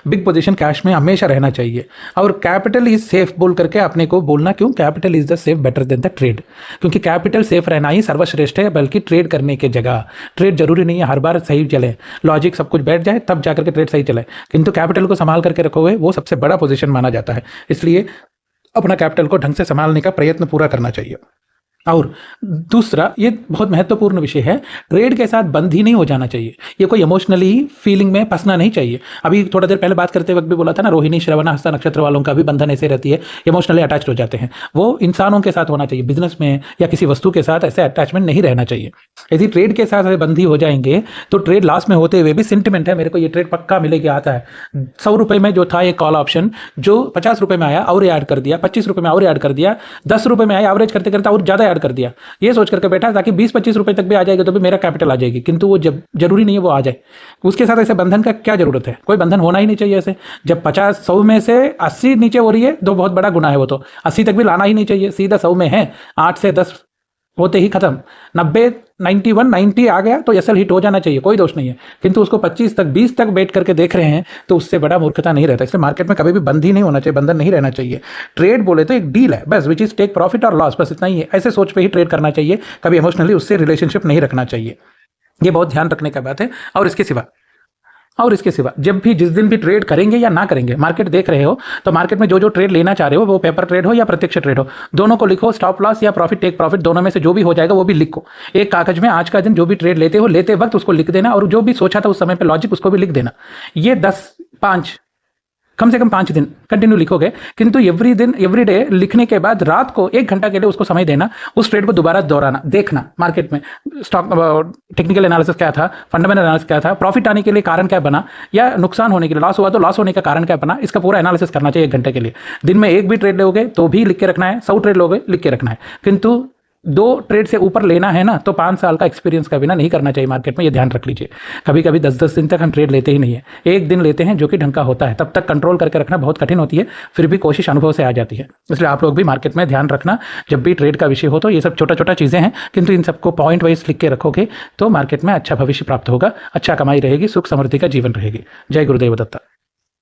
Big position cash में हमेशा रहना चाहिए। और कैपिटल इज सेफ बोल करके अपने को बोलना क्यों, capital is the safe better than the trade, क्योंकि कैपिटल सेफ रहना ही सर्वश्रेष्ठ है, बल्कि ट्रेड करने की जगह। ट्रेड जरूरी नहीं है हर बार सही चले, लॉजिक सब कुछ बैठ जाए तब जाकर के ट्रेड सही चले, किंतु कैपिटल को संभाल करके रखोगे वो सबसे बड़ा पोजीशन माना जाता है। इसलिए अपना कैपिटल को ढंग से संभालने का प्रयत्न पूरा करना चाहिए। और दूसरा, ये बहुत महत्वपूर्ण विषय है, ट्रेड के साथ बंद ही नहीं हो जाना चाहिए। ये कोई इमोशनली फीलिंग में फंसना नहीं चाहिए। अभी थोड़ा देर पहले बात करते वक्त भी बोला था ना, रोहिणी श्रवण हस्ता नक्षत्र वालों का भी बंधन ऐसे रहती है, इमोशनली अटैच हो जाते हैं। वो इंसानों के साथ होना चाहिए, बिजनेस में या किसी वस्तु के साथ ऐसे अटैचमेंट नहीं रहना चाहिए। यदि ट्रेड के साथ बंदी हो जाएंगे तो ट्रेड लॉस में होते हुए भी सेंटिमेंट है, मेरे को ये ट्रेड पक्का मिलेगा आता है। 100 रुपये में जो था एक कॉल ऑप्शन, जो 50 रुपये में आया और ऐड कर दिया, 25 रुपये में और ऐड कर दिया, 10 रुपये में आया, एवरेज करते करते और ज़्यादा ऐड कर दिया, ये सोच करके बैठा ताकि 20-25 रुपए तक भी आ जाएगा तो भी मेरा कैपिटल आ जाएगी, किंतु वो जब जरूरी नहीं है वो आ जाए। उसके साथ ऐसे बंधन का क्या जरूरत है, कोई बंधन होना ही नहीं चाहिए ऐसे। जब 50-100 में से 80 नीचे हो रही है तो बहुत बड़ा गुना है, वो तो 80 तक भी लाना ही नहीं चाहिए, सीधा 100 में है, 8 से 10 होते ही खत्म। 90, 91, 90 आ गया तो एसएल हिट हो जाना चाहिए, कोई दोष नहीं है, किंतु उसको 25 तक 20 तक बैठ करके देख रहे हैं तो उससे बड़ा मूर्खता नहीं रहता। इसलिए मार्केट में कभी भी बंद ही नहीं होना चाहिए, बंधन नहीं रहना चाहिए। ट्रेड बोले तो एक डील है बस, विच इज टेक प्रॉफिट और लॉस, बस इतना ही है। ऐसे सोच पे ही ट्रेड करना चाहिए, कभी इमोशनली उससे रिलेशनशिप नहीं रखना चाहिए। ये बहुत ध्यान रखने का बात है। और इसके सिवा जब भी जिस दिन भी ट्रेड करेंगे या ना करेंगे, मार्केट देख रहे हो तो मार्केट में जो जो ट्रेड लेना चाह रहे हो, वो पेपर ट्रेड हो या प्रत्यक्ष ट्रेड हो, दोनों को लिखो। स्टॉप लॉस या प्रॉफिट टेक प्रॉफिट दोनों में से जो भी हो जाएगा वो भी लिखो एक कागज में। आज का दिन जो भी ट्रेड लेते हो, लेते वक्त उसको लिख देना, और जो भी सोचा था उस समय पे लॉजिक उसको भी लिख देना। ये 10-5 कम से कम 5 दिन कंटिन्यू लिखोगे, किंतु एवरी दिन एवरी डे लिखने के बाद रात को 1 घंटा के लिए उसको समय देना, उस ट्रेड को दोबारा दोहराना, देखना मार्केट में स्टॉक टेक्निकल एनालिसिस क्या था, फंडामेंटल एनालिसिस क्या था, प्रॉफिट आने के लिए कारण क्या बना, या नुकसान होने के लिए, लॉस हुआ तो लॉस होने का कारण क्या बना, इसका पूरा एनालिसिस करना चाहिए 1 घंटे के लिए। दिन में एक भी ट्रेड लोगे तो भी लिख के रखना है, 100 ट्रेड लोगे लिख के रखना है, किंतु 2 ट्रेड से ऊपर लेना है ना तो 5 साल का एक्सपीरियंस का बिना नहीं करना चाहिए मार्केट में, ये ध्यान रख लीजिए। कभी कभी 10-10 दिन तक हम ट्रेड लेते ही नहीं है, एक दिन लेते हैं जो कि ढंग का होता है, तब तक कंट्रोल करके रखना बहुत कठिन होती है, फिर भी कोशिश अनुभव से आ जाती है। इसलिए आप लोग भी मार्केट में ध्यान रखना, जब भी ट्रेड का विषय हो तो ये सब छोटा छोटा चीज़ें हैं, किंतु इन सबको पॉइंट वाइज लिख के रखोगे तो मार्केट में अच्छा भविष्य प्राप्त होगा, अच्छा कमाई रहेगी, सुख समृद्धि का जीवन रहेगी। जय गुरुदेव दत्ता।